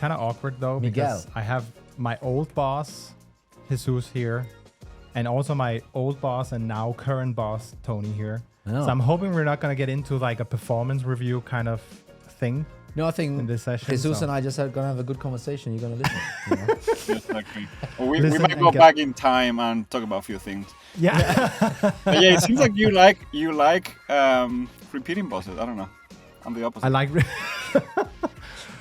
kind of awkward though, because I have my old boss, Jesus, here, and also my old boss and now current boss, Tony, here. Oh. So I'm hoping we're not going to get into like a performance review kind of thing. No, I think in this session, Jesus and I just are going to have a good conversation. You're going to listen. You know? Exactly. Well, we might go back in time and talk about a few things. Yeah. But yeah, it seems like you like repeating bosses. I don't know. I'm the opposite. I like...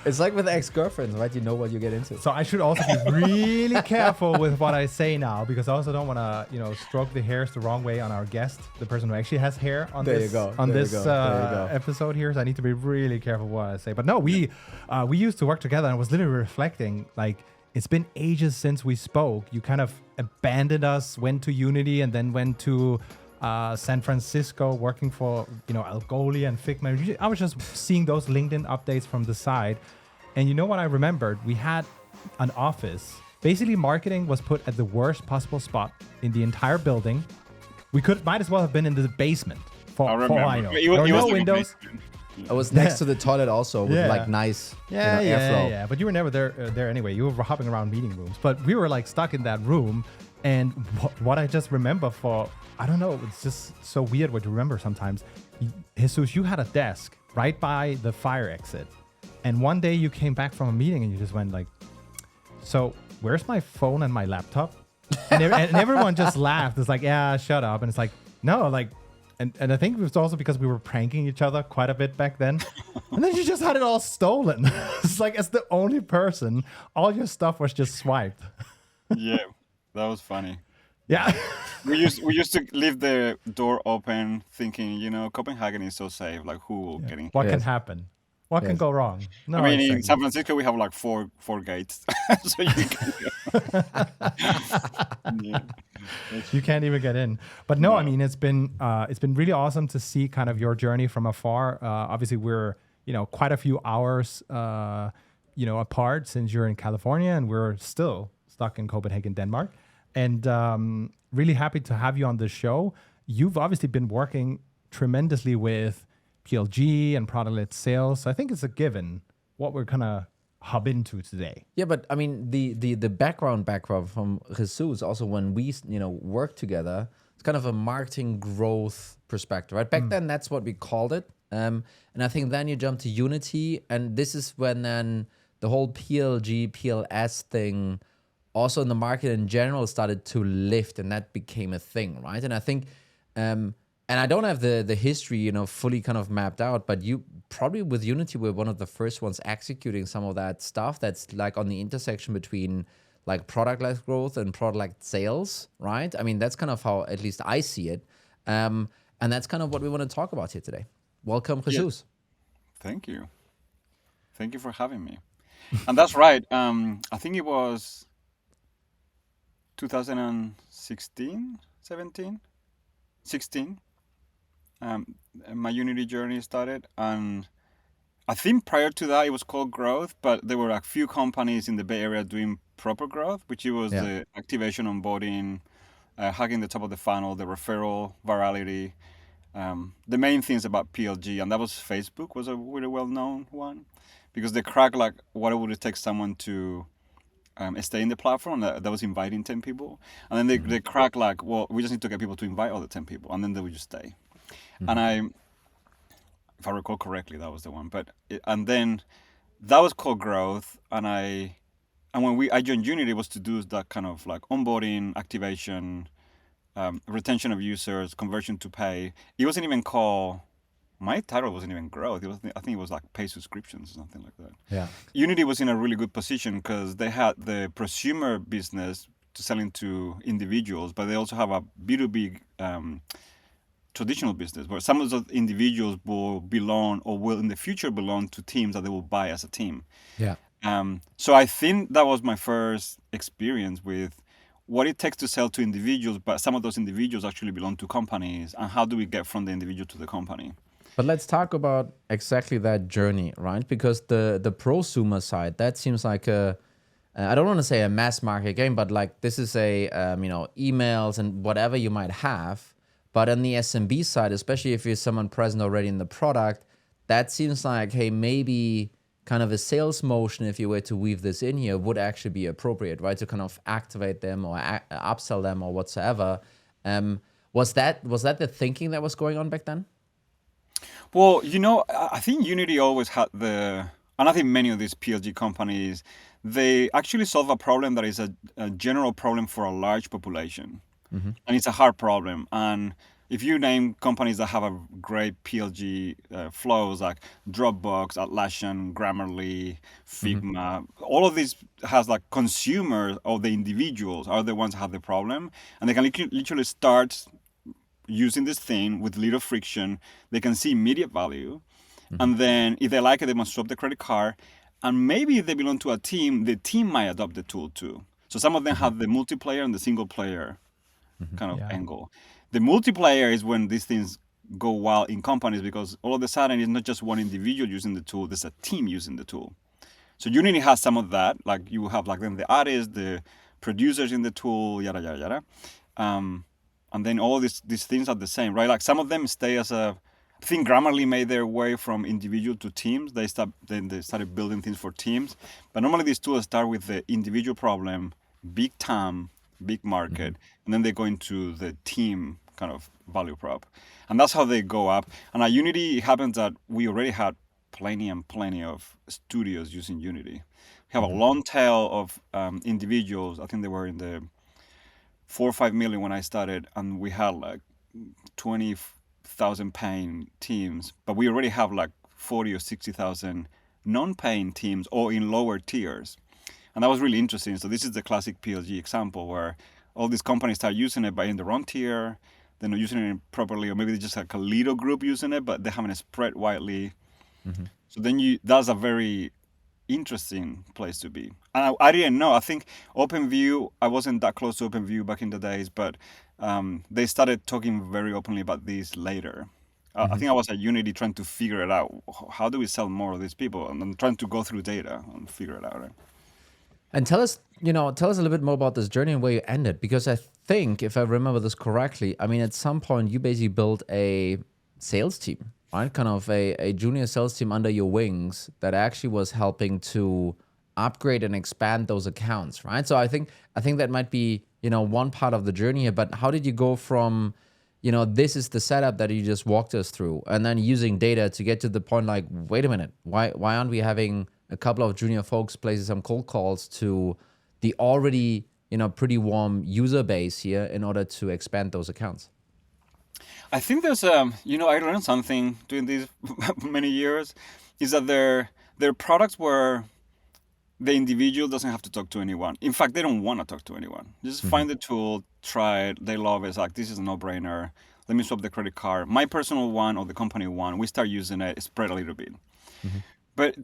It's like with ex-girlfriends, right? You know what you get into. So I should also be really careful with what I say now, because I also don't want to, stroke the hairs the wrong way on our guest, the person who actually has hair on this episode here. So I need to be really careful what I say. But no, we used to work together, and I was literally reflecting, like, it's been ages since we spoke. You kind of abandoned us, went to Unity, and then went to San Francisco working for Algolia and Figma. I was just seeing those LinkedIn updates from the side, and you know what I remembered? We had an office. Basically, marketing was put at the worst possible spot in the entire building. We might as well have been in the basement for all I know. There were no windows. I was next to the toilet also with like nice airflow. Yeah. But you were never there anyway. You were hopping around meeting rooms, but we were like stuck in that room. And what I just remember I don't know, it's just so weird what you remember sometimes. Jesus, you had a desk right by the fire exit. And one day you came back from a meeting and you just went like, so where's my phone and my laptop? And everyone just laughed. It's like, yeah, shut up. And it's like, no, like, and I think it was also because we were pranking each other quite a bit back then. And then you just had it all stolen. It's like, as the only person, all your stuff was just swiped. Yeah, that was funny. Yeah. we used to leave the door open thinking, Copenhagen is so safe. Like, who will get in? What can happen? What can go wrong? No, I mean, in San Francisco, we have like four gates. So you can You can't even get in. But no, I mean, it's been really awesome to see kind of your journey from afar. Obviously, we're, quite a few hours, apart since you're in California, and we're still stuck in Copenhagen, Denmark. And really happy to have you on the show. You've obviously been working tremendously with PLG and product-led sales. So I think it's a given what we're kind of hub into today. Yeah, but I mean, the background from Jesus, also when we, work together, it's kind of a marketing growth perspective, right? Back then, that's what we called it. And I think then you jump to Unity, and this is when then the whole PLG, PLS thing also in the market in general started to lift, and that became a thing, right? And I think, and I don't have the history, fully kind of mapped out, but you probably with Unity were one of the first ones executing some of that stuff that's like on the intersection between like product-led growth and product-led sales, right? I mean, that's kind of how at least I see it. And that's kind of what we want to talk about here today. Welcome, Jesus. Yeah. Thank you. Thank you for having me. And that's right. I think it was 2016, 17, 16. My Unity journey started, and I think prior to that it was called growth, but there were a few companies in the Bay Area doing proper growth, which it was the activation, onboarding, hugging the top of the funnel, the referral, virality, the main things about PLG, and that was Facebook was a really well-known one, because they cracked like what would it take someone to stay in the platform. That was inviting 10 people, and then they crack like, well, we just need to get people to invite all the 10 people, and then they would just stay. And if I recall correctly, that was the one. And then that was called growth, and when I joined Unity, it was to do that kind of like onboarding, activation, retention of users, conversion to pay. It wasn't even called. My title wasn't even growth. I think it was like pay subscriptions or something like that. Yeah. Unity was in a really good position because they had the prosumer business to selling to individuals, but they also have a B2B traditional business where some of those individuals will belong or will in the future belong to teams that they will buy as a team. Yeah. So I think that was my first experience with what it takes to sell to individuals, but some of those individuals actually belong to companies, and how do we get from the individual to the company? But let's talk about exactly that journey, right? Because the prosumer side, that seems like I don't want to say a mass market game, but like this is a, emails and whatever you might have. But on the SMB side, especially if you're someone present already in the product, that seems like, hey, maybe kind of a sales motion, if you were to weave this in here, would actually be appropriate, right? To kind of activate them or upsell them or whatsoever. Was that the thinking that was going on back then? Well, I think Unity always had and I think many of these PLG companies, they actually solve a problem that is a general problem for a large population. And it's a hard problem. And if you name companies that have a great PLG flows like Dropbox, Atlassian, Grammarly, Figma, all of these has like consumers or the individuals are the ones that have the problem. And they can literally start using this thing with little friction. They can see immediate value. And then if they like it, they must swap the credit card. And maybe if they belong to a team, the team might adopt the tool too. So some of them have the multiplayer and the single player kind of angle. The multiplayer is when these things go wild in companies because all of a sudden it's not just one individual using the tool, there's a team using the tool. So Unity has some of that. Like you have like then the artists, the producers in the tool, yada, yada, yada. And then all these things are the same, right? Like some of them stay as I think Grammarly made their way from individual to teams. They started building things for teams. But normally these tools start with the individual problem, big TAM, big market, and then they go into the team kind of value prop. And that's how they go up. And at Unity, it happens that we already had plenty of studios using Unity. We have a long tail of individuals. I think they were in the 4 or 5 million when I started, and we had like 20,000 paying teams, but we already have like 40 or 60,000 non-paying teams or in lower tiers. And that was really interesting. So this is the classic PLG example where all these companies start using it, but in the wrong tier, they're not using it properly, or maybe they just like a little group using it, but they haven't spread widely. So then that's a very interesting place to be. And I didn't know. I think OpenView, I wasn't that close to OpenView back in the days, but they started talking very openly about this later. I think I was at Unity trying to figure it out. How do we sell more of these people? And I'm trying to go through data and figure it out. Right? And tell us a little bit more about this journey and where you ended, because I think, if I remember this correctly, I mean, at some point you basically built a sales team, right? Kind of a junior sales team under your wings that actually was helping to upgrade and expand those accounts, right? So I think that might be, one part of the journey here, but how did you go from, this is the setup that you just walked us through, and then using data to get to the point like, wait a minute, why aren't we having a couple of junior folks placing some cold calls to the already, pretty warm user base here in order to expand those accounts? I think there's I learned something doing these many years, is that their products were the individual doesn't have to talk to anyone. In fact, they don't want to talk to anyone. Just find the tool, try it. They love it. It's like, this is a no-brainer. Let me swap the credit card. My personal one or the company one, we start using it, spread a little bit. But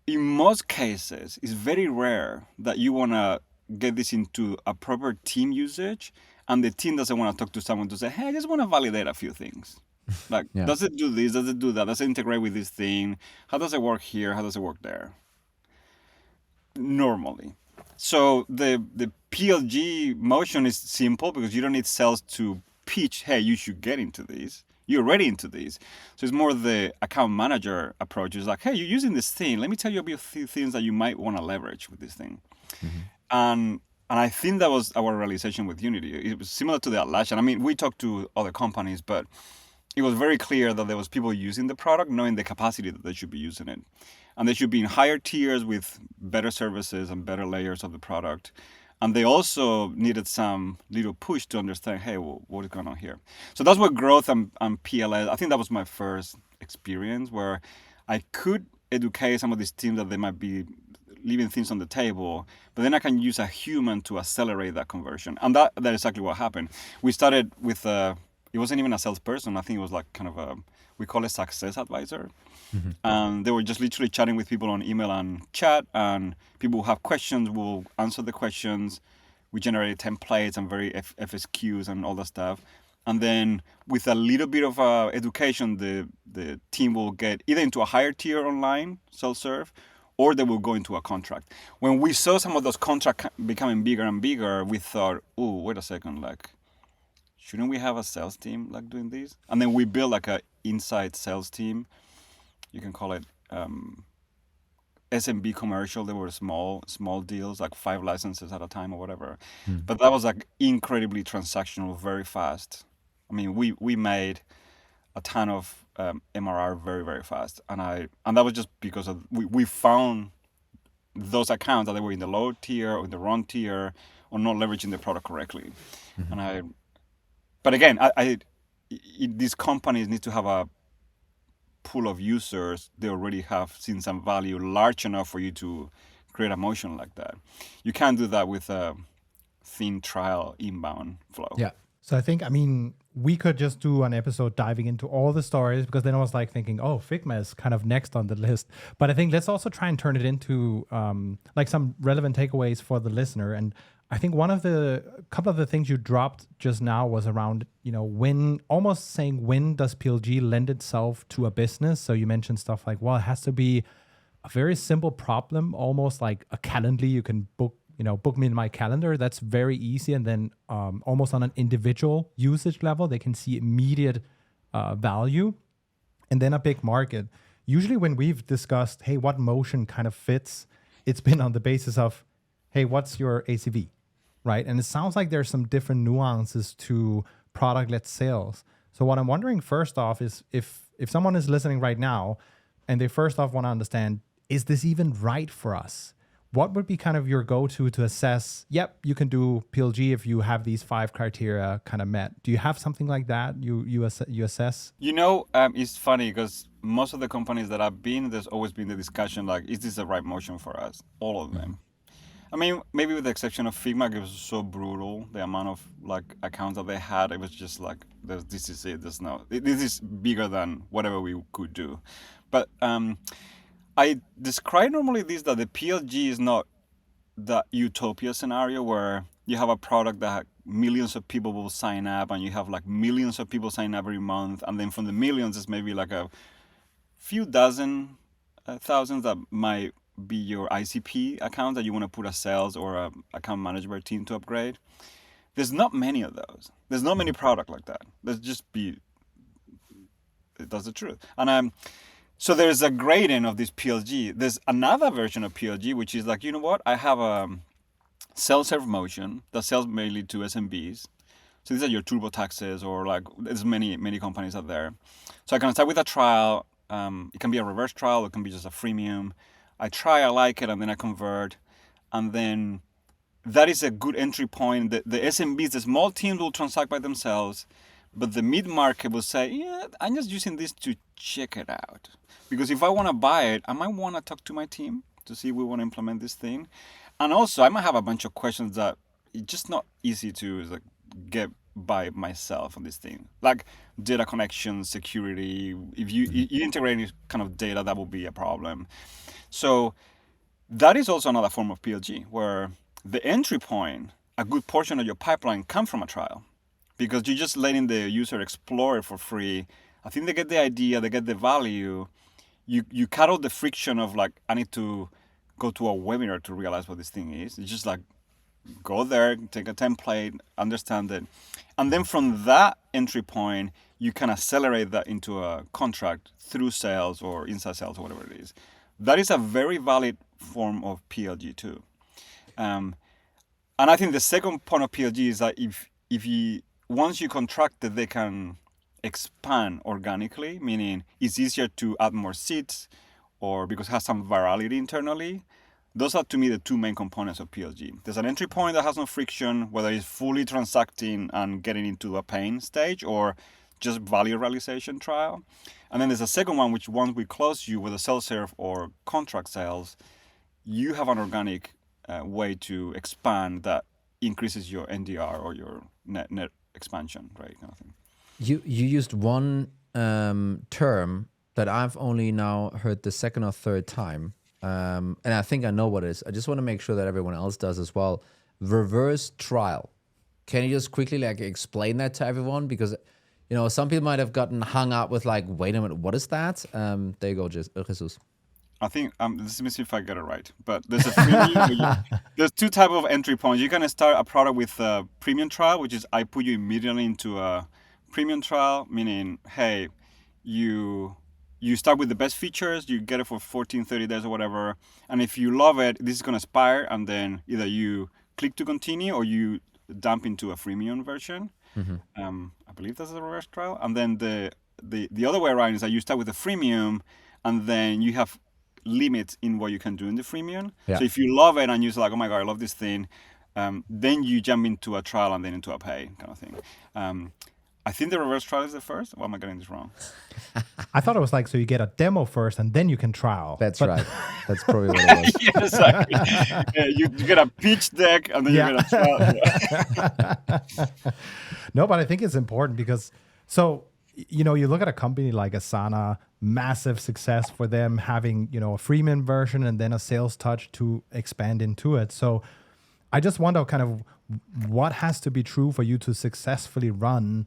in most cases, it's very rare that you want to get this into a proper team usage and the team doesn't want to talk to someone to say, hey, I just want to validate a few things. Like, does it do this? Does it do that? Does it integrate with this thing? How does it work here? How does it work there? Normally. So the PLG motion is simple because you don't need sales to pitch, hey, you should get into these. You're already into these. So it's more the account manager approach. It's like, hey, you're using this thing. Let me tell you a few things that you might want to leverage with this thing. And I think that was our realization with Unity. It was similar to the Atlassian. I mean, we talked to other companies, but it was very clear that there was people using the product, knowing the capacity that they should be using it. And they should be in higher tiers with better services and better layers of the product. And they also needed some little push to understand, hey, well, what is going on here? So that's what growth and PLS, I think that was my first experience where I could educate some of these teams that they might be leaving things on the table, but then I can use a human to accelerate that conversion. And that is exactly what happened. We started with, it wasn't even a salesperson. I think it was like kind of we call it success advisor. And they were just literally chatting with people on email and chat, and people who have questions will answer the questions. We generated templates and very FSQs and all that stuff. And then with a little bit of education, the team will get either into a higher tier online, self-serve, or they will go into a contract. When we saw some of those contracts becoming bigger and bigger, we thought, oh, wait a second, like, shouldn't we have a sales team like doing this? And then we built like a inside sales team. You can call it SMB commercial. They were small deals, like 5 licenses at a time or whatever. But that was like incredibly transactional, very fast. I mean, we made a ton of MRR very, very fast, and that was just because of we found those accounts that they were in the low tier or in the wrong tier or not leveraging the product correctly. But again, these companies need to have a pool of users they already have seen some value large enough for you to create a motion like that. You can't do that with a thin trial inbound flow. Yeah. So I think, we could just do an episode diving into all the stories, because then I was like thinking, oh, Figma is kind of next on the list. But I think let's also try and turn it into like some relevant takeaways for the listener. And I think couple of the things you dropped just now was around, when does PLG lend itself to a business? So you mentioned stuff like, well, it has to be a very simple problem, almost like a Calendly. You can book me in my calendar. That's very easy. And then almost on an individual usage level, they can see immediate value. And then a big market. Usually when we've discussed, hey, what motion kind of fits, it's been on the basis of, hey, what's your ACV, right? And it sounds like there's some different nuances to product-led sales. So what I'm wondering first off is if someone is listening right now and they first off want to understand, is this even right for us? What would be kind of your go-to to assess, yep, you can do PLG if you have these 5 criteria kind of met? Do you have something like that you assess? It's funny because most of the companies that I've been, there's always been the discussion like, is this the right motion for us? All of them. I mean, maybe with the exception of Figma, it was so brutal. The amount of like accounts that they had, it was just like, this is it. This is bigger than whatever we could do. But I describe normally that the PLG is not the utopia scenario where you have a product that millions of people will sign up and you have like millions of people sign up every month. And then from the millions, it's maybe like a few dozen thousands that might be your ICP account that you want to put a sales or a account management team to upgrade. There's not many of those. There's not many product like that. That's the truth. And so there's a gradient of this PLG. There's another version of PLG, which is like, you know what? I have a self-serve motion that sells mainly to SMBs. So these are your TurboTaxes or like there's many companies out there. So I can start with a trial. It can be a reverse trial. It can be just a freemium. I try, I like it, and then I convert. And then that is a good entry point. The SMBs, the small teams will transact by themselves. But the mid-market will say, yeah, I'm just using this to check it out. Because if I want to buy it, I might want to talk to my team to see if we want to implement this thing. And also, I might have a bunch of questions that it's just not easy to get by myself on this thing. Like data connection, security. If you integrate any kind of data, that will be a problem. So that is also another form of PLG, where the entry point, a good portion of your pipeline comes from a trial. Because you're just letting the user explore it for free. I think they get the idea, they get the value. You cut out the friction of like, I need to go to a webinar to realize what this thing is. It's just like, go there, take a template, understand it. And then from that entry point, you can accelerate that into a contract through sales or inside sales or whatever it is. That is a very valid form of PLG too. And I think the second point of PLG is that once you contract that they can expand organically, meaning it's easier to add more seats or because it has some virality internally. Those are to me the two main components of PLG. There's an entry point that has no friction, whether it's fully transacting and getting into a paying stage or just value realization trial. And then there's a second one, which once we close you with a self-serve or contract sales, you have an organic way to expand that increases your NDR or your net expansion rate kind of thing. You used one term that I've only now heard the second or third time. And I think I know what it is. I just want to make sure that everyone else does as well. Reverse trial. Can you just quickly explain that to everyone? Because, some people might have gotten hung up with wait a minute, what is that? There you go, Jesus. I think, let me see if I get it right. But there's a freemium. There's two types of entry points. You can start a product with a premium trial, which is I put you immediately into a premium trial, meaning, hey, you you start with the best features, you get it for 14, 30 days or whatever. And if you love it, this is going to expire. And then either you click to continue or you dump into a freemium version. I believe that's a reverse trial. And then the other way around is that you start with the freemium and then you have limits in what you can do in the freemium. Yeah. So if you love it and you're like, oh my God, I love this thing, then you jump into a trial and then into a pay kind of thing. I think the reverse trial is the first. Or am I getting this wrong? I thought it was like, so you get a demo first and then you can trial. That's right. That's probably what it was. Yeah, exactly. Yeah, you get a pitch deck and then you get a trial. Yeah. No, but I think it's important because, so, you know, you look at a company like Asana, massive success for them having, you know, a freemium version and then a sales touch to expand into it. So I just wonder kind of what has to be true for you to successfully run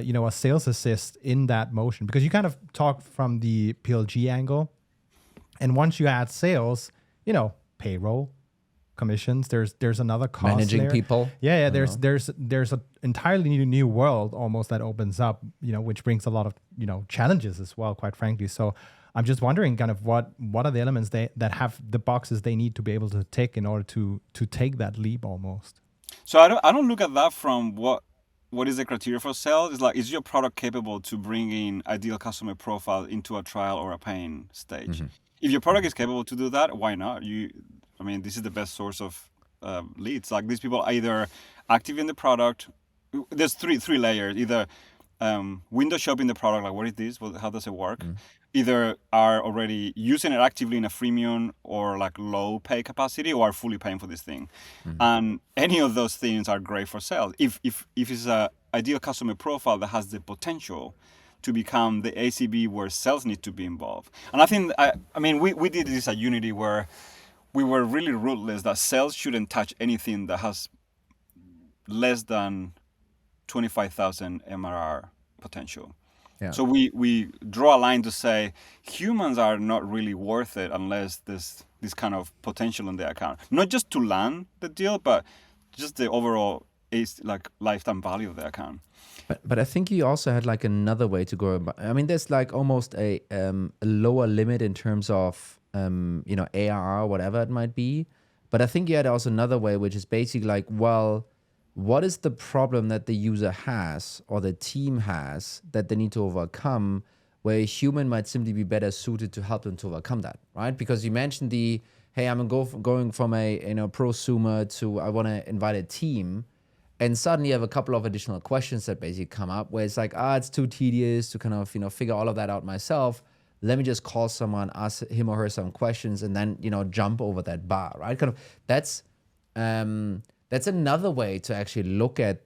you know, a sales assist in that motion, because you kind of talk from the PLG angle, and once you add sales, you know, payroll, commissions, there's another cost managing there. people. Yeah, there's an entirely new world almost that opens up, you know, which brings a lot of, you know, challenges as well, quite frankly. So I'm just wondering kind of what are the elements that have the boxes they need to be able to tick in order to take that leap almost. So I don't look at that from what is the criteria for sales. It's like, is your product capable to bring in ideal customer profile into a trial or a paying stage? If your product is capable to do that, why not? I mean, this is the best source of leads. Like, these people are either active in the product. There's three layers. Either window shopping the product, like, what is this? How does it work? Either are already using it actively in a freemium or like low pay capacity, or are fully paying for this thing. And any of those things are great for sales. If it's a ideal customer profile that has the potential to become the ACV where sales need to be involved. And I think, I mean, we did this at Unity where we were really ruthless that sales shouldn't touch anything that has less than 25,000 MRR potential. Yeah. So we draw a line to say humans are not really worth it unless there's this kind of potential in the account. Not just to land the deal, but just the overall like lifetime value of the account. But I think you also had like another way to go about. I mean, there's like almost a lower limit in terms of you know, ARR, whatever it might be. But I think you had also another way, which is basically like, well, what is the problem that the user has or the team has that they need to overcome, where a human might simply be better suited to help them to overcome that, right? Because you mentioned hey, I'm going from a, you know, prosumer to I want to invite a team, and suddenly you have a couple of additional questions that basically come up where it's like, it's too tedious to kind of, you know, figure all of that out myself. Let me just call someone, ask him or her some questions, and then, you know, jump over that bar, right? Kind of that's another way to actually look at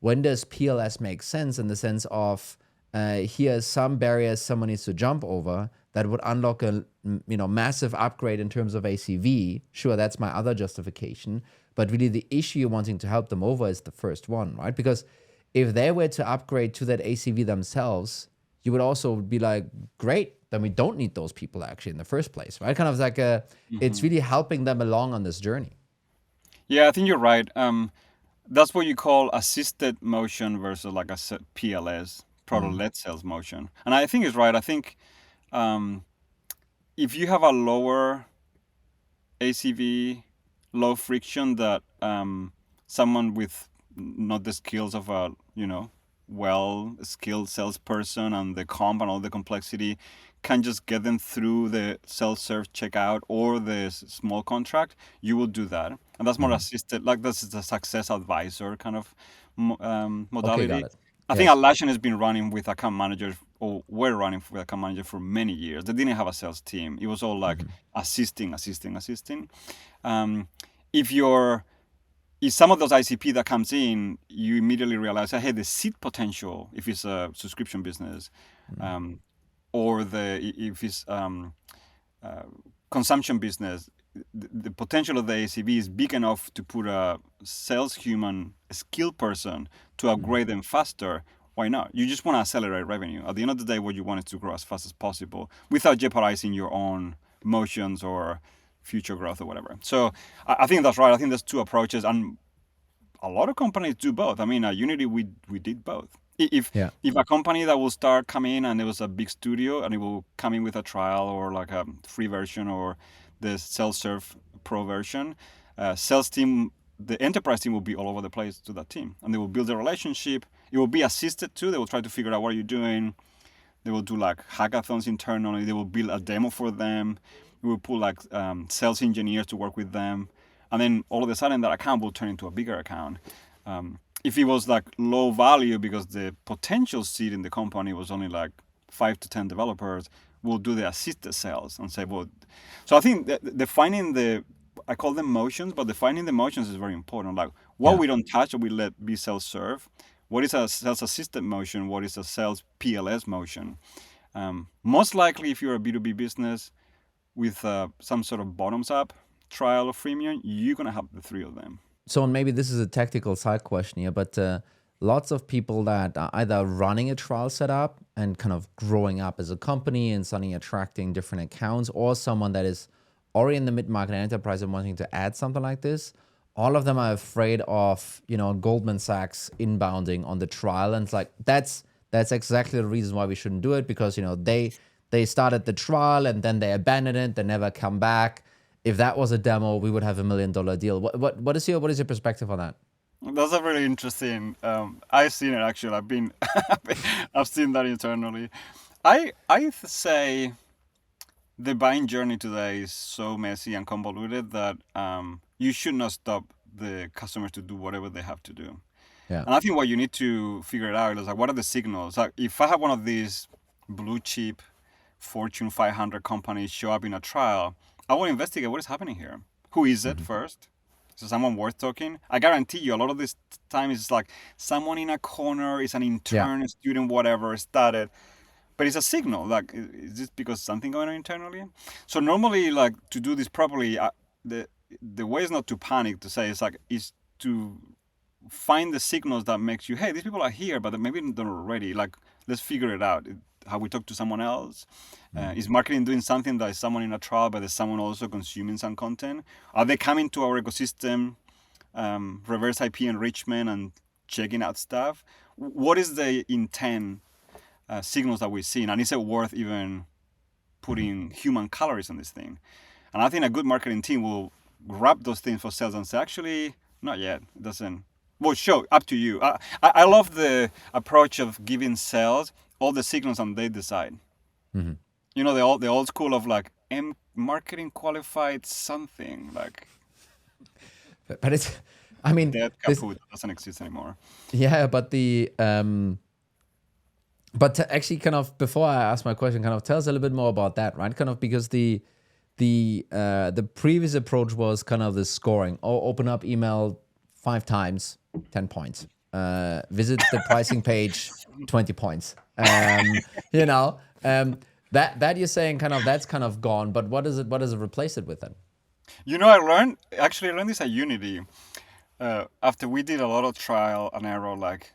when does PLS make sense, in the sense of here are some barriers someone needs to jump over that would unlock a, you know, massive upgrade in terms of ACV. Sure, that's my other justification. But really the issue you're wanting to help them over is the first one, right? Because if they were to upgrade to that ACV themselves, you would also be like, great, then we don't need those people actually in the first place, right? Kind of like it's really helping them along on this journey. Yeah, I think you're right. That's what you call assisted motion versus like a PLS, product-led sales motion. And I think it's right. I think if you have a lower ACV, low friction, that someone with not the skills of a, you know, well-skilled salesperson and the comp and all the complexity can just get them through the self-serve checkout or the small contract, you will do that. And that's more assisted, like this is a success advisor kind of modality. Okay, got it. I think Atlassian has been running with account managers, or were running with account manager for many years. They didn't have a sales team. It was all like assisting. If some of those ICP that comes in, you immediately realize, hey, the seat potential, if it's a subscription business, or if it's consumption business, the potential of the ACV is big enough to put a sales human, a skilled person to upgrade them faster. Why not? You just want to accelerate revenue. At the end of the day, what you want is to grow as fast as possible without jeopardizing your own motions or future growth or whatever. So I think that's right. I think there's two approaches, and a lot of companies do both. I mean, at Unity, we did both. If a company that will start come in and it was a big studio and it will come in with a trial or like a free version or the self-serve pro version, sales team, the enterprise team will be all over the place to that team, and they will build a relationship. It will be assisted too. They will try to figure out what are you doing. They will do like hackathons internally. They will build a demo for them. We will put like sales engineers to work with them, and then all of a sudden that account will turn into a bigger account. If it was like low value because the potential seed in the company was only like 5 to 10 developers, we'll do the assisted sales and say, well, so I think that defining I call them motions, but defining the motions is very important. Like what we don't touch or we let be self-serve. What is a sales assisted motion? What is a sales PLS motion? Most likely, if you're a B2B business with some sort of bottoms up trial or freemium, you're going to have the three of them. So maybe this is a tactical side question here, but lots of people that are either running a trial setup and kind of growing up as a company and suddenly attracting different accounts, or someone that is already in the mid-market enterprise and wanting to add something like this, all of them are afraid of, Goldman Sachs inbounding on the trial. And it's like, that's exactly the reason why we shouldn't do it, because, they started the trial and then they abandoned it, they never come back. If that was a demo, we would have $1 million deal. What is your perspective on that? That's a really interesting. I've seen it actually. I've seen that internally. I say the buying journey today is so messy and convoluted that you should not stop the customers to do whatever they have to do. Yeah. And I think what you need to figure it out is like, what are the signals? Like if I have one of these blue chip Fortune 500 companies show up in a trial, I will investigate what is happening here. Who is it first? Is it someone worth talking? I guarantee you a lot of this time is like someone in a corner, is an intern, a student, whatever, started. But it's a signal. Like, is this because something going on internally? So normally, like to do this properly, the way is not to panic, to say is to find the signals that makes you, hey, these people are here, but maybe they're not ready. Like, let's figure it out. How we talk to someone else. Is marketing doing something that is someone in a trial, but is someone also consuming some content? Are they coming to our ecosystem, reverse IP enrichment and checking out stuff? What is the intent signals that we've seen? And is it worth even putting human calories on this thing? And I think a good marketing team will grab those things for sales and say, actually, not yet. It doesn't. Well, sure, up to you. I love the approach of giving sales all the signals and they decide. Mm-hmm. The old school of like, marketing qualified something like. But it's, I mean, that kaput doesn't exist anymore. Yeah, but but to actually kind of, before I ask my question, kind of tell us a little bit more about that, right? Kind of because the previous approach was kind of the scoring. Open up email 5 times, 10 points. Visit the pricing page, 20 points. That you're saying kind of that's kind of gone. But what does it replace it with then? I learned this at Unity. After we did a lot of trial and error, like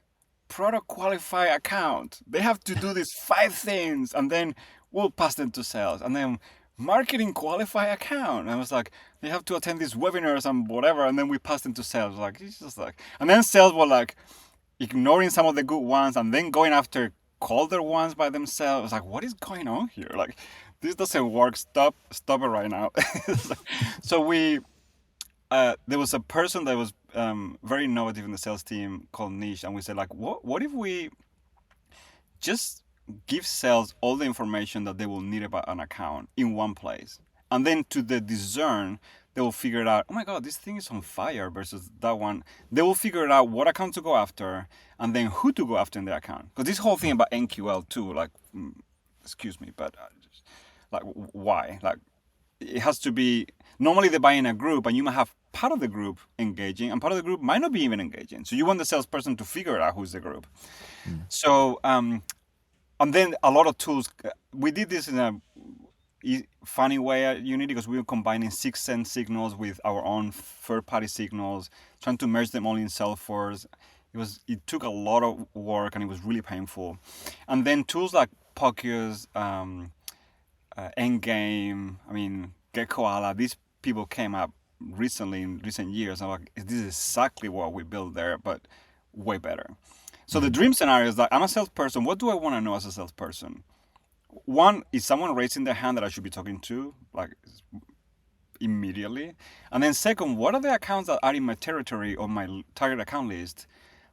product qualify account, they have to do these 5 things, and then we'll pass them to sales, and then marketing qualify account. And I was like, they have to attend these webinars and whatever, and then we pass them to sales. Like it's just like, and then sales were like ignoring some of the good ones and then going after colder ones by themselves. Like, what is going on here? Like, this doesn't work. Stop it right now. So there was a person that was very innovative in the sales team called Niche, and we said like, what if we just give sales all the information that they will need about an account in one place, and then to the discern, they will figure it out. Oh my God, this thing is on fire versus that one. They will figure it out what account to go after, and then who to go after in the account. Because this whole thing about NQL too, like, excuse me, but like why? Like, it has to be. Normally they buy in a group, and you might have part of the group engaging, and part of the group might not be even engaging. So you want the salesperson to figure out who's the group. So, and then a lot of tools. We did this in a funny way at Unity because we were combining 6 sense signals with our own third-party signals, trying to merge them all in Salesforce. It took a lot of work and it was really painful. And then tools like Pocus, Endgame, GetKoala, these people came up recently in recent years. I'm like, this is exactly what we built there, but way better. So the dream scenario is that I'm a salesperson. What do I want to know as a salesperson? One, is someone raising their hand that I should be talking to, like immediately? And then second, what are the accounts that are in my territory or my target account list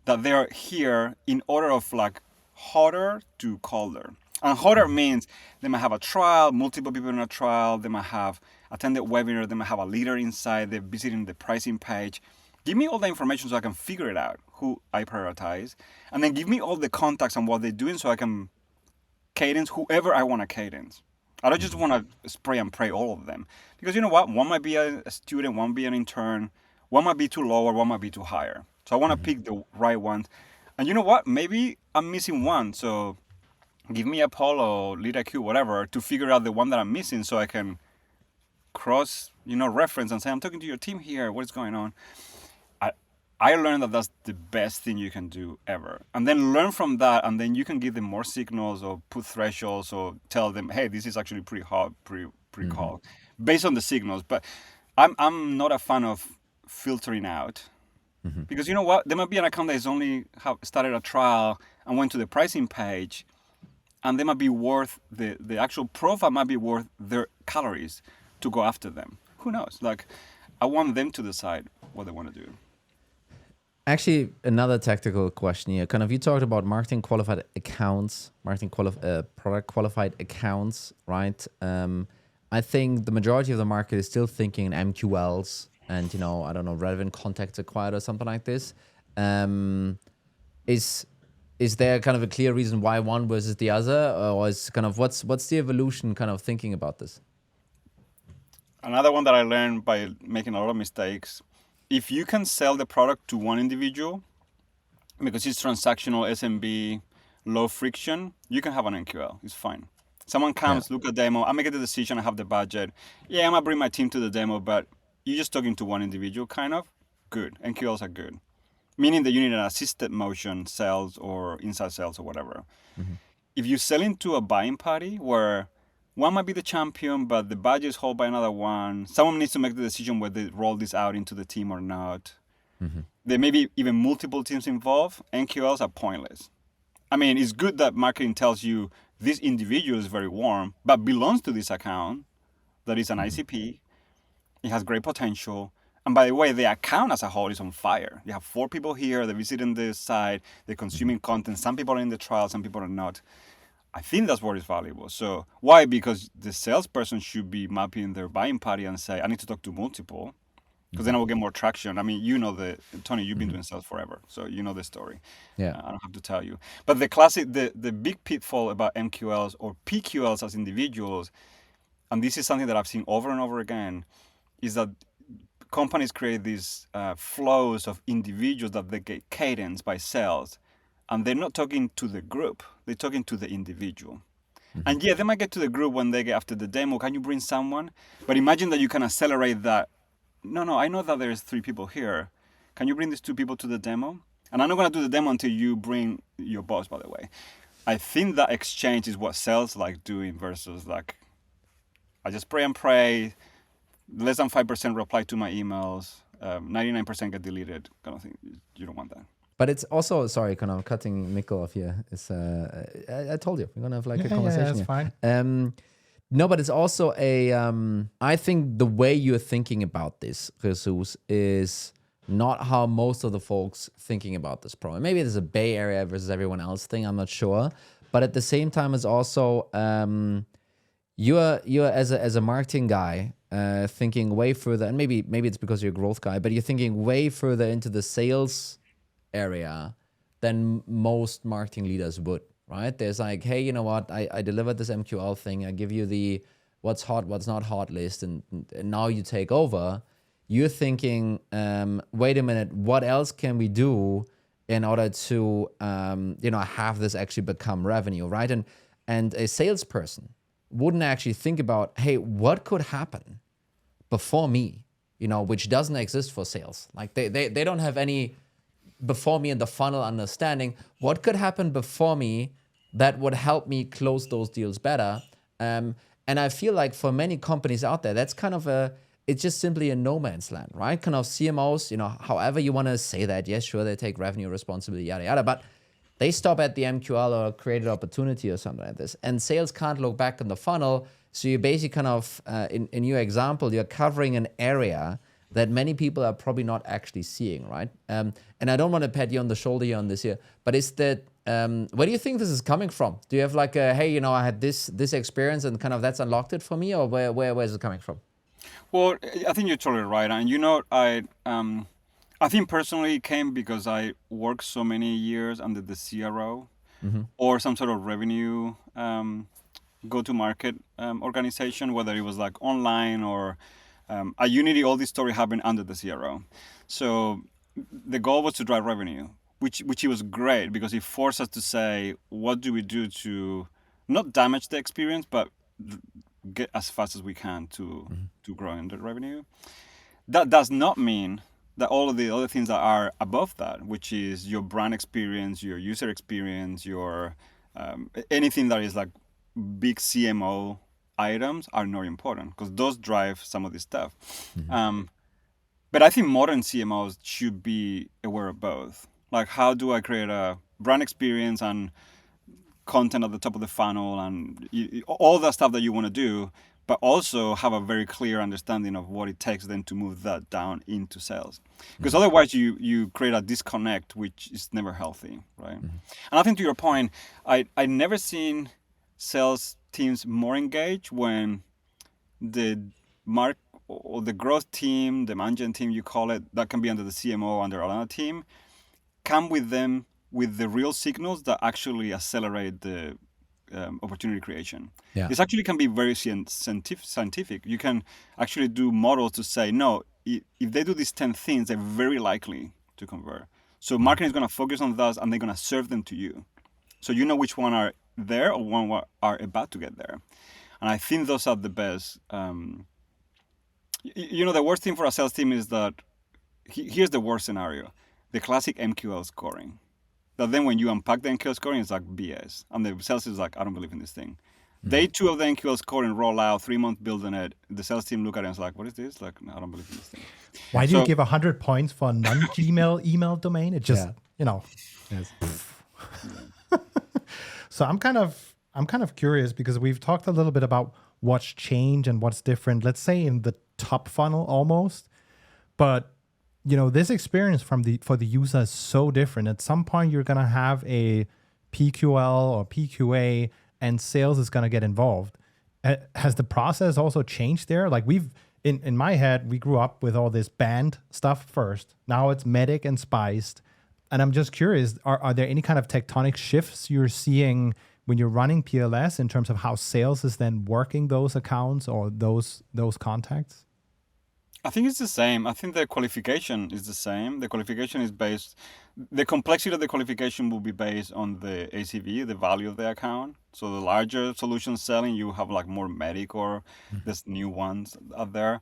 that they're here in order of like hotter to colder? And hotter means they might have a trial, multiple people in a trial, they might have attended webinar, they might have a leader inside, they're visiting the pricing page. Give me all the information so I can figure it out, who I prioritize. And then give me all the contacts and what they're doing so I can cadence whoever I want to cadence. I don't just want to spray and pray all of them. Because you know what? One might be a student, one might be an intern, one might be too low or one might be too higher. So I want to pick the right ones. And you know what? Maybe I'm missing one. So give me a poll or lead IQ, whatever, to figure out the one that I'm missing so I can cross, reference and say, I'm talking to your team here. What is going on? I learned that that's the best thing you can do ever. And then learn from that, and then you can give them more signals or put thresholds or tell them, hey, this is actually pretty hard, pretty call, based on the signals. But I'm not a fan of filtering out. Because you know what? There might be an account that is only started a trial and went to the pricing page, and they might be worth, the actual profile might be worth their calories to go after them. Who knows? Like, I want them to decide what they want to do. Actually, another tactical question here. Kind of, you talked about marketing qualified accounts, product qualified accounts, right? I think the majority of the market is still thinking in MQLs and, I don't know, relevant contacts acquired or something like this. Is there kind of a clear reason why one versus the other, or is kind of what's the evolution kind of thinking about this? Another one that I learned by making a lot of mistakes. If you can sell the product to one individual, because it's transactional, SMB, low friction, you can have an NQL. It's fine. Someone comes, look at demo, I make a decision, I have the budget. Yeah, I'm going to bring my team to the demo, but you're just talking to one individual, kind of. Good. NQLs are good. Meaning that you need an assisted motion sales or inside sales or whatever. If you sell into a buying party where one might be the champion, but the budget is held by another one. Someone needs to make the decision whether they roll this out into the team or not. There may be even multiple teams involved. NQLs are pointless. I mean, it's good that marketing tells you this individual is very warm, but belongs to this account that is an ICP. It has great potential. And by the way, the account as a whole is on fire. You have 4 people here, they're visiting the site, they're consuming content. Some people are in the trial, some people are not. I think that's what is valuable. So why? Because the salesperson should be mapping their buying party and say, I need to talk to multiple, because then I will get more traction. I mean, Tony, you've been doing sales forever, so you know the story. Yeah. I don't have to tell you. But the classic, the big pitfall about MQLs or PQLs as individuals, and this is something that I've seen over and over again, is that companies create these flows of individuals that they get cadenced by sales. And they're not talking to the group, they're talking to the individual. And yeah, they might get to the group when they get after the demo, can you bring someone? But imagine that you can accelerate that. No, I know that there's 3 people here. Can you bring these 2 people to the demo? And I'm not going to do the demo until you bring your boss, by the way. I think that exchange is what sales like doing versus like, I just pray and pray, less than 5% reply to my emails, 99% get deleted, kind of thing. You don't want that. But it's also, sorry, kind of cutting Mikkel off here. It's, I told you, we're going to have like a conversation that's here. Fine. No, but it's also I think the way you're thinking about this, Jesus, is not how most of the folks thinking about this problem. Maybe there's a Bay Area versus everyone else thing, I'm not sure. But at the same time, it's also, you're as a marketing guy, thinking way further, and maybe it's because you're a growth guy, but you're thinking way further into the sales area than most marketing leaders would, right? There's like, hey, you know what? I delivered this MQL thing. I give you the what's hot, what's not hot list, and now you take over. You're thinking, wait a minute, what else can we do in order to, have this actually become revenue, right? And a salesperson wouldn't actually think about, hey, what could happen before me, which doesn't exist for sales. Like they don't have any before me in the funnel understanding what could happen before me that would help me close those deals better. And I feel like for many companies out there, that's kind of it's just simply a no man's land, right? Kind of CMOs, however you want to say that. Yes, sure, they take revenue responsibility, yada, yada. But they stop at the MQL or created opportunity or something like this. And sales can't look back in the funnel. So you basically kind of, in your example, you're covering an area that many people are probably not actually seeing, right? And I don't want to pat you on the shoulder here on this here, but is that, where do you think this is coming from? Do you have like a, hey, I had this experience and kind of that's unlocked it for me, or where is it coming from? Well, I think you're totally right. And I think personally it came because I worked so many years under the CRO or some sort of revenue go-to-market organization, whether it was like online or at Unity, all this story happened under the CRO. So the goal was to drive revenue, which it was great because it forced us to say, what do we do to not damage the experience, but get as fast as we can to grow in the revenue. That does not mean that all of the other things that are above that, which is your brand experience, your user experience, your anything that is like big CMO items are not important because those drive some of this stuff. But I think modern CMOs should be aware of both. Like, how do I create a brand experience and content at the top of the funnel and all that stuff that you want to do, but also have a very clear understanding of what it takes then to move that down into sales. Because otherwise you create a disconnect, which is never healthy, right? And I think to your point, I never seen sales teams more engaged when the or the growth team, the management team, you call it, that can be under the CMO, under another team, come with them with the real signals that actually accelerate the opportunity creation. Yeah. This actually can be very scientific. You can actually do models to say, no, if they do these 10 things, they're very likely to convert. So marketing is going to focus on those and they're going to serve them to you. So you know which one are there or one are about to get there. And I think those are the best. The worst thing for a sales team is that, here's the worst scenario, the classic MQL scoring. That then when you unpack the MQL scoring, it's like BS. And the sales is like, I don't believe in this thing. Day 2 of the MQL scoring roll out, 3 months building it. The sales team look at it and it's like, what is this? Like, no, I don't believe in this thing. Why do you give 100 points for a non-Gmail email domain? It just, Yes. So I'm kind of curious because we've talked a little bit about what's changed and what's different, let's say in the top funnel almost. But this experience for the user is so different. At some point, you're going to have a PQL or PQA, and sales is going to get involved. Has the process also changed there? Like in my head, we grew up with all this band stuff first. Now it's medic and spiced. And I'm just curious, are there any kind of tectonic shifts you're seeing when you're running PLS in terms of how sales is then working those accounts or those contacts? I think it's the same. I think the qualification is the same. The qualification is the complexity of the qualification will be based on the ACV, the value of the account. So the larger solution selling, you have like more medic or there's new ones out there.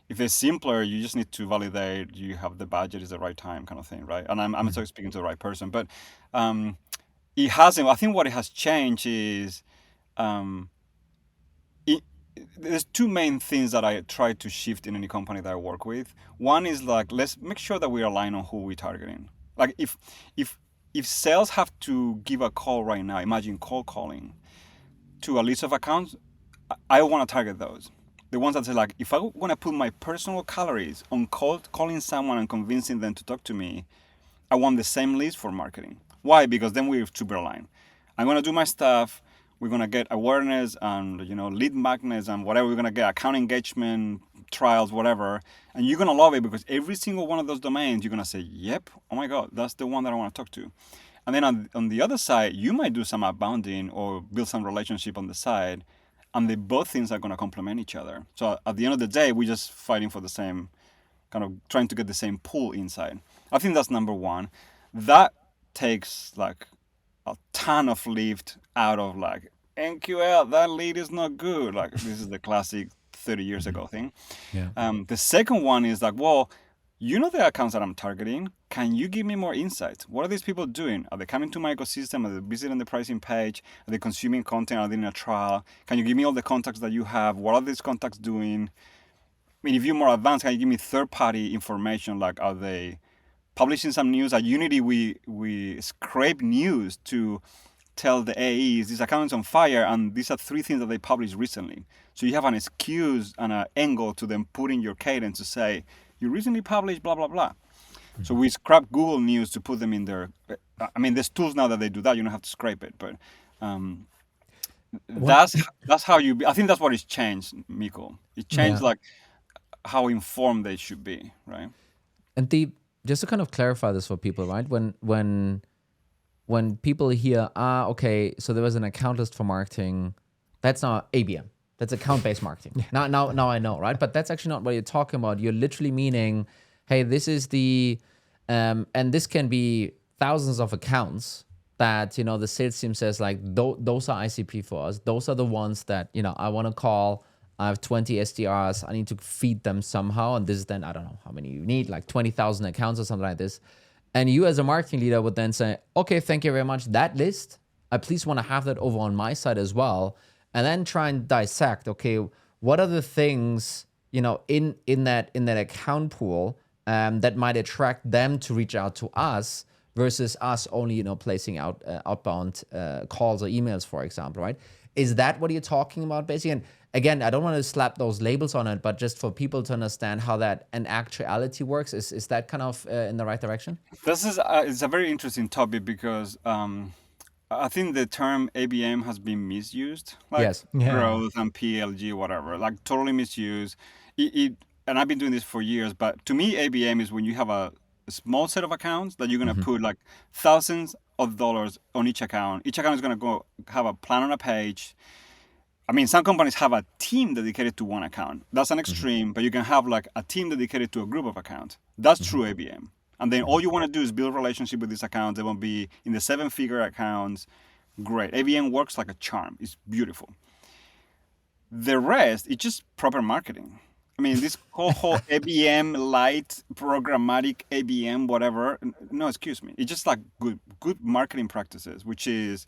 If it's simpler, you just need to validate you have the budget is the right time kind of thing, right? And I'm sorry, speaking to the right person, but it hasn't. I think what it has changed is there's two main things that I try to shift in any company that I work with. One is like, let's make sure that we align on who we're targeting. Like if sales have to give a call right now, imagine cold calling to a list of accounts, I want to target those. The ones that say like, if I want to put my personal calories on calling someone and convincing them to talk to me, I want the same list for marketing. Why? Because then we're super aligned. I'm going to do my stuff. We're going to get awareness and, lead magnets and whatever. We're going to get account engagement, trials, whatever. And you're going to love it because every single one of those domains, you're going to say, yep, oh my God, that's the one that I want to talk to. And then on the other side, you might do some outbounding or build some relationship on the side. And both things are going to complement each other. So at the end of the day, we're just fighting for the same, kind of trying to get the same pool inside. I think that's number one. That takes like a ton of lift out of like, MQL, that lead is not good. Like this is the classic 30 years ago thing. Yeah. The second one is like, well, the accounts that I'm targeting, can you give me more insights? What are these people doing? Are they coming to my ecosystem? Are they visiting the pricing page? Are they consuming content? Are they in a trial? Can you give me all the contacts that you have? What are these contacts doing? I mean, if you're more advanced, can you give me third-party information? Like, are they publishing some news. At Unity, we scrape news to tell the AEs this account is on fire, and these are 3 things that they published recently. So you have an excuse and an angle to them put in your cadence to say, you recently published blah, blah, blah. So we scrap Google News to put them in there. I mean, there's tools now that they do that. You don't have to scrape it, but that's how you. I think that's what it's changed, Miko. It changed like how informed they should be, right? And just to kind of clarify this for people, right? When people hear, okay, so there was an account list for marketing, that's not ABM. That's account-based marketing. Now I know, right? But that's actually not what you're talking about. You're literally meaning, hey, this is the, and this can be thousands of accounts that, the sales team says like, those are ICP for us. Those are the ones that, I want to call. I have 20 SDRs. I need to feed them somehow. And this is then, I don't know how many you need, like 20,000 accounts or something like this. And you as a marketing leader would then say, okay, thank you very much. That list, I please want to have that over on my side as well. And then try and dissect, okay, what are the things, in that account pool that might attract them to reach out to us versus us only, placing out outbound calls or emails, for example, right? Is that what you're talking about, basically? And again, I don't want to slap those labels on it, but just for people to understand how that in actuality works, is that kind of in the right direction? This is it's a very interesting topic because I think the term ABM has been misused, like growth and PLG, whatever, like totally misused. And I've been doing this for years, but to me, ABM is when you have a small set of accounts that you're going to put like thousands of dollars on each account. Each account is going to go have a plan on a page. I mean, some companies have a team dedicated to one account. That's an extreme, but you can have like a team dedicated to a group of accounts. That's true ABM. And then all you want to do is build a relationship with these accounts. They won't be in the 7-figure accounts. Great. ABM works like a charm. It's beautiful. The rest, it's just proper marketing. I mean, this whole ABM light, programmatic ABM, whatever. No, excuse me. It's just like good marketing practices, which is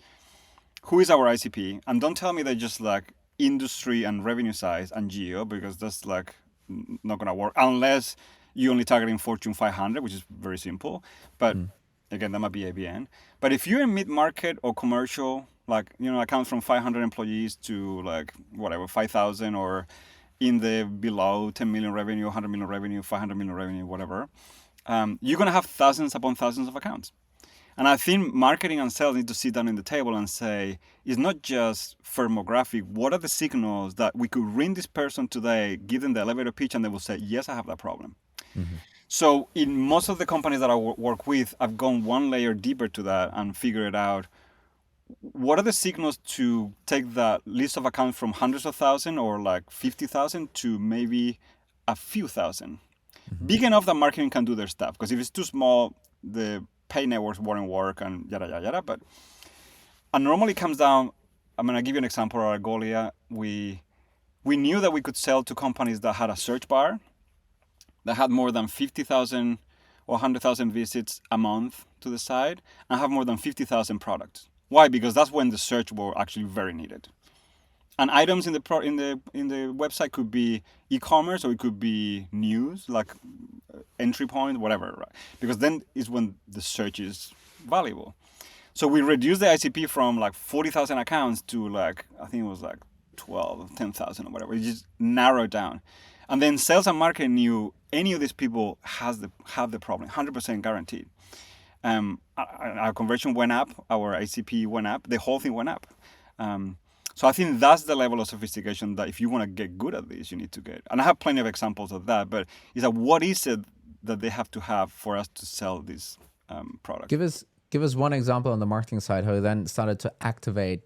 who is our ICP? And don't tell me they're just like industry and revenue size and geo, because that's like not going to work unless you're only targeting Fortune 500, which is very simple. But again, that might be ABN. But if you're in mid-market or commercial, like, accounts from 500 employees to like whatever, 5,000, or in the below 10 million revenue, 100 million revenue, 500 million revenue, whatever, you're going to have thousands upon thousands of accounts. And I think marketing and sales need to sit down in the table and say, it's not just firmographic. What are the signals that we could ring this person today, give them the elevator pitch, and they will say, yes, I have that problem. So in most of the companies that I work with, I've gone one layer deeper to that and figured out what are the signals to take that list of accounts from hundreds of thousands or like 50,000 to maybe a few thousand. Big enough that marketing can do their stuff. Because if it's too small, the pay networks won't work and yada, yada, yada. But it normally comes down, I'm going to give you an example of Algolia. We knew that we could sell to companies that had a search bar, that had more than 50,000 or 100,000 visits a month to the site, and have more than 50,000 products. Why? Because that's when the search were actually very needed. And items in the website could be e-commerce, or it could be news, like entry point, whatever, right? Because then is when the search is valuable. So we reduced the ICP from like 40,000 accounts to like, I think it was like 10,000 or whatever. It just narrowed down. And then sales and marketing knew any of these people have the problem, 100% guaranteed. Our conversion went up, our ICP went up, the whole thing went up. So I think that's the level of sophistication that if you want to get good at this, you need to get. And I have plenty of examples of that, but it's like, what is it that they have to have for us to sell this product? Give us one example on the marketing side, how you then started to activate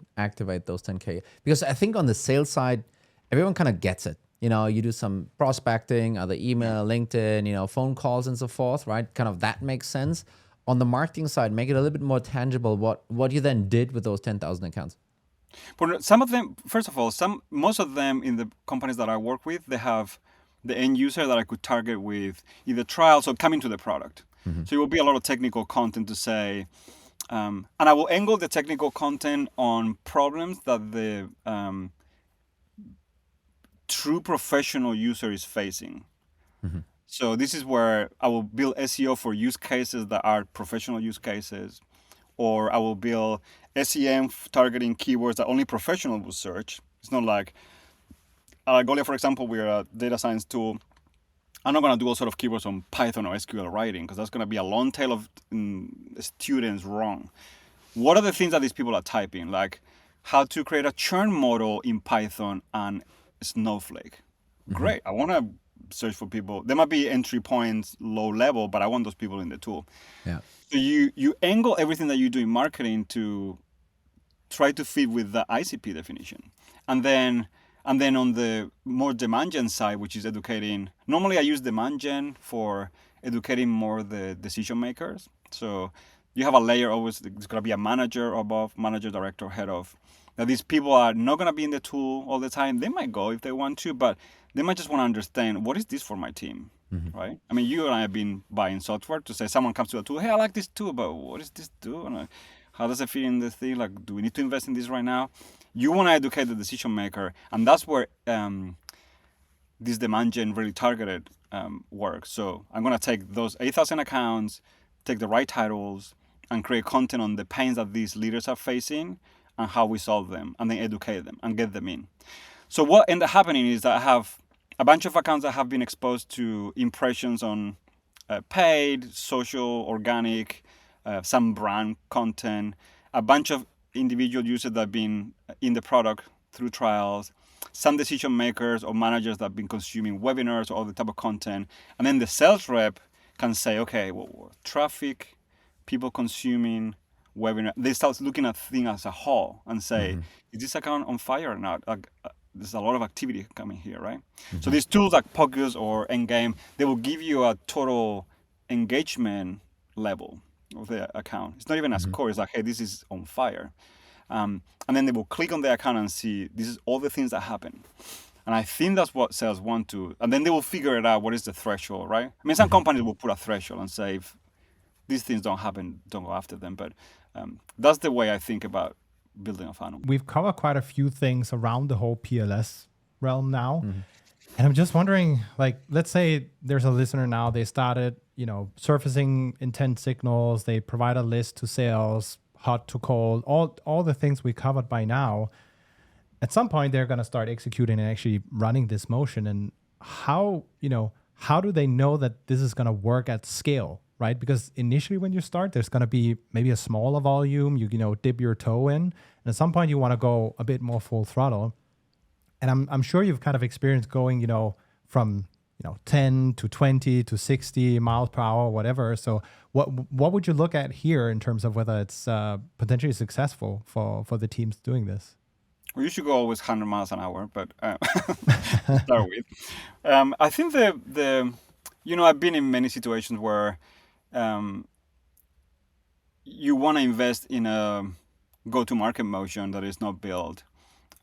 those 10K. Because I think on the sales side, everyone kind of gets it. You do some prospecting, either email, LinkedIn, phone calls and so forth, right? Kind of that makes sense. On the marketing side, make it a little bit more tangible what you then did with those 10,000 accounts. But some of them, first of all, most of them in the companies that I work with, they have the end user that I could target with either trials or coming to the product. So it will be a lot of technical content to say, and I will angle the technical content on problems that the true professional user is facing. So this is where I will build SEO for use cases that are professional use cases, or I will build SEM targeting keywords that only professionals will search. It's not like Algolia, for example, we're a data science tool. I'm not going to do all sort of keywords on Python or SQL writing because that's going to be a long tail of students wrong. What are the things that these people are typing? Like how to create a churn model in Python and Snowflake. Great. I want to search for people. There might be entry points low level, but I want those people in the tool. Yeah. So you angle everything that you do in marketing to try to fit with the ICP definition. And then on the more demand gen side, which is educating, normally I use demand gen for educating more the decision makers. So you have a layer always, there's going to be a manager above, manager, director, head of. Now these people are not going to be in the tool all the time. They might go if they want to, but they might just want to understand, what is this for my team, right? I mean, you and I have been buying software to say someone comes to a tool, hey, I like this tool, but what does this do? And how does it fit in the thing? Like, do we need to invest in this right now? You want to educate the decision maker, and that's where this demand gen really targeted works. So I'm going to take those 8,000 accounts, take the right titles, and create content on the pains that these leaders are facing and how we solve them, and then educate them and get them in. So what ended up happening is that I have a bunch of accounts that have been exposed to impressions on paid, social, organic, some brand content, a bunch of individual users that have been in the product through trials, some decision makers or managers that have been consuming webinars or all the type of content. And then the sales rep can say, okay, well, traffic, people consuming webinar. They start looking at things as a whole and say, is this account on fire or not? There's a lot of activity coming here, right? So these tools like Pocus or Endgame, they will give you a total engagement level of the account. It's not even a score. It's like, hey, this is on fire. And then they will click on the account and see, this is all the things that happen. And I think that's what sales want to. And then they will figure it out, what is the threshold, right? I mean, some companies will put a threshold and say, if these things don't happen, don't go after them. But that's the way I think about building a funnel. We've covered quite a few things around the whole PLS realm now. And I'm just wondering, like, let's say there's a listener now, they started, surfacing intent signals, they provide a list to sales, hot to cold, all the things we covered by now. At some point, they're going to start executing and actually running this motion. And how do they know that this is going to work at scale, right? Because initially when you start, there's going to be maybe a smaller volume, you dip your toe in. And at some point, you want to go a bit more full throttle. And I'm sure you've kind of experienced going, from 10 to 20 to 60 miles per hour, whatever. So what would you look at here in terms of whether it's potentially successful for the teams doing this? Well, you should go always 100 miles an hour, but start with. I think I've been in many situations where you want to invest in a go-to-market motion that is not built,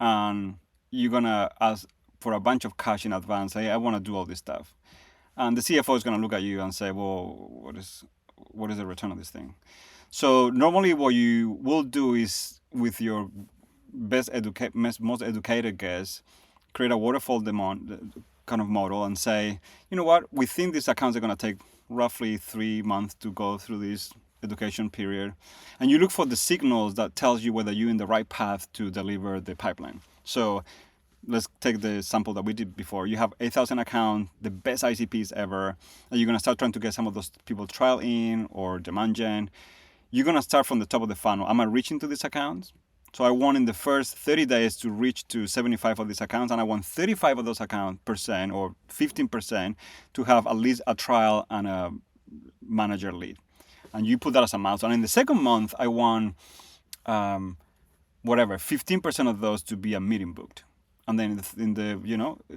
and you're going to ask for a bunch of cash in advance, say, I want to do all this stuff. And the CFO is going to look at you and say, well, what is the return of this thing? So normally what you will do is, with your most educated guess, create a waterfall demand kind of model and say, you know what, we think these accounts are going to take roughly 3 months to go through this education period. And you look for the signals that tells you whether you're in the right path to deliver the pipeline. So let's take the sample that we did before. You have 8,000 accounts, the best ICPs ever, and you're going to start trying to get some of those people trial in or demand gen. You're going to start from the top of the funnel. Am I reaching to these accounts? So I want in the first 30 days to reach to 75 of these accounts, and I want 35 of those accounts percent or 15% to have at least a trial and a manager lead. And you put that as a milestone. And in the second month, I want 15% of those to be a meeting booked. And then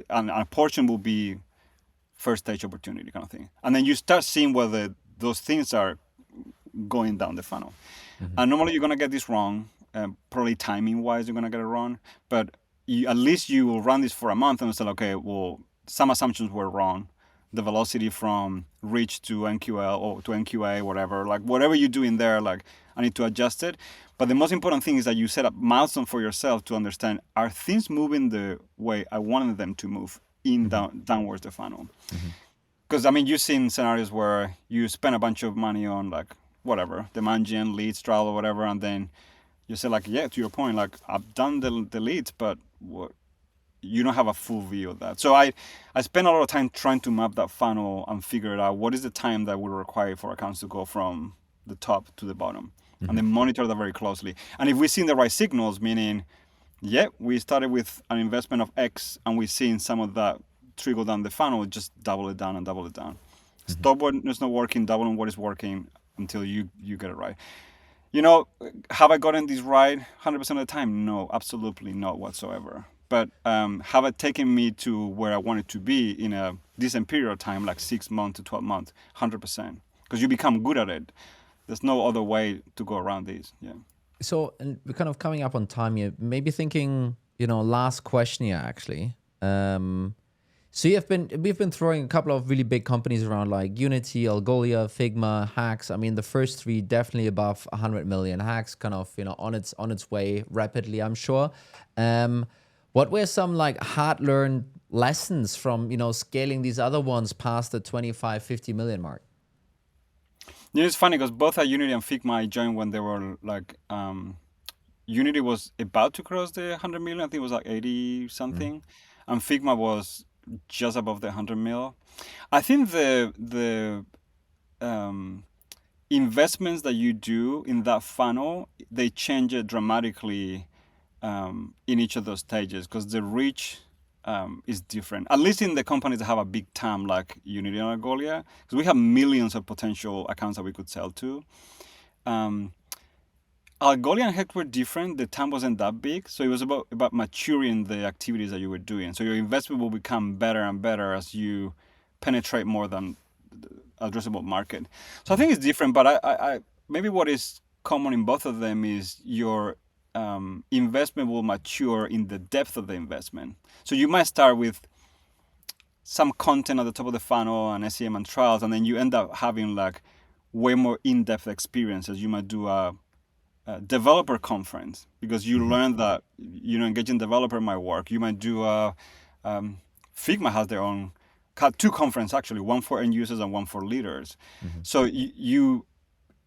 and a portion will be first stage opportunity kind of thing. And then you start seeing whether those things are going down the funnel. And normally you're going to get this wrong. Probably timing wise, you're going to get it wrong. But at least you will run this for a month and say, okay, well, some assumptions were wrong. The velocity from reach to NQL or to NQA, whatever you're doing there, I need to adjust it. But the most important thing is that you set up milestones for yourself to understand, are things moving the way I wanted them to move downwards the funnel? because I mean, you've seen scenarios where you spend a bunch of money on like whatever, demand gen, leads, trial, or whatever, and then you say like, yeah, to your point, like I've done the leads, but what, you don't have a full view of that. So I spend a lot of time trying to map that funnel and figure out what is the time that will require for accounts to go from the top to the bottom, and then monitor that very closely. And if we've seen the right signals, meaning, yeah, we started with an investment of X and we've seen some of that trickle down the funnel, just double it down and double it down. Stop what is not working, double on what is working until you get it right. You know, have I gotten this right 100% of the time? No, absolutely not whatsoever. But have it taken me to where I wanted to be in a decent period of time, like 6 months to 12 months? 100%. Because you become good at it. There's no other way to go around this. Yeah. So, and we're kind of coming up on time here. Maybe thinking, last question here, actually. So we've been throwing a couple of really big companies around, like Unity, Algolia, Figma, Hex. I mean, the first three definitely above 100 million. Hex kind of, on its way rapidly, I'm sure. What were some like hard-learned lessons from, scaling these other ones past the 25, 50 million mark? Yeah, it's funny because both at Unity and Figma I joined when they were like, Unity was about to cross the 100 million. I think it was like 80 something. And Figma was just above the 100 mil. I think the investments that you do in that funnel, they change it dramatically in each of those stages, because the reach is different, at least in the companies that have a big TAM like Unity and Algolia, because we have millions of potential accounts that we could sell to. Algolia and Hex were different. The TAM wasn't that big, so it was about maturing the activities that you were doing. So your investment will become better and better as you penetrate more than the addressable market. So I think it's different, but I maybe what is common in both of them is your investment will mature in the depth of the investment. So you might start with some content at the top of the funnel and SEM and trials, and then you end up having like way more in-depth experiences. You might do a developer conference because you learn that engaging developer might work. You might do Figma has their own two conferences actually, one for end users and one for leaders. So you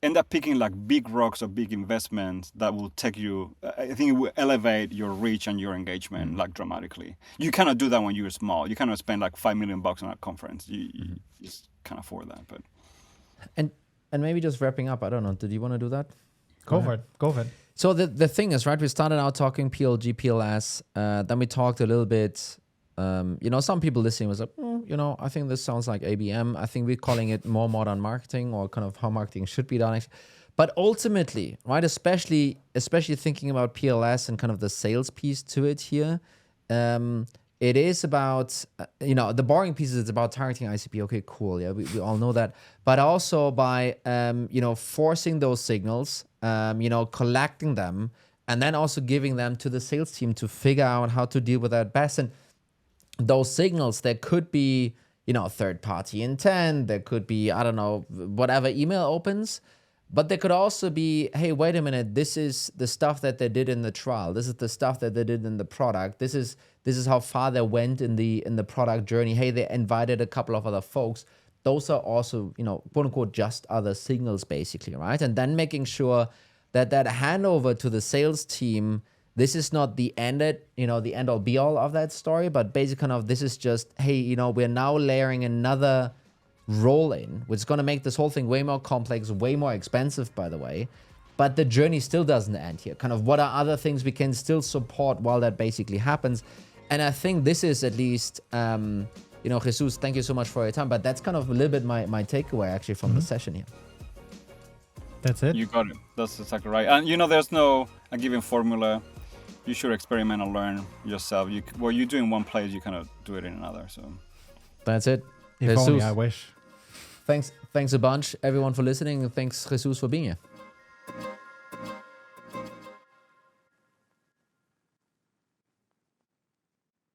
end up picking like big rocks or big investments that will take you, I think it will elevate your reach and your engagement like dramatically. You cannot do that when you're small. You cannot spend like $5 million on a conference. You just can't afford that. But and maybe just wrapping up, I don't know, did you want to do that? Go for it. So the thing is, right, we started out talking PLG, PLS, then we talked a little bit, some people listening was like, I think this sounds like ABM. I think we're calling it more modern marketing, or kind of how marketing should be done. But ultimately, right, especially thinking about PLS and kind of the sales piece to it here, it is about, the boring piece is it's about targeting ICP. Okay, cool. Yeah, we all know that. But also by, forcing those signals, collecting them, and then also giving them to the sales team to figure out how to deal with that best. And those signals, there could be, third-party intent. There could be, I don't know, whatever email opens. But there could also be, hey, wait a minute, this is the stuff that they did in the trial. This is the stuff that they did in the product. This is how far they went in the product journey. Hey, they invited a couple of other folks. Those are also, quote unquote, just other signals, basically, right? And then making sure that handover to the sales team, this is not the end all be all of that story, but basically kind of this is just, hey, we're now layering another role in, which is going to make this whole thing way more complex, way more expensive, by the way. But the journey still doesn't end here. Kind of what are other things we can still support while that basically happens? And I think this is at least, Jesus, thank you so much for your time. But that's kind of a little bit my takeaway actually from the session here. That's it. You got it. That's exactly right. And there's no a given formula. You should experiment and learn yourself. What you do in one place, you cannot do it in another. So that's it. If Jesus, only I wish. Thanks a bunch, everyone, for listening, and thanks, Jesus, for being here.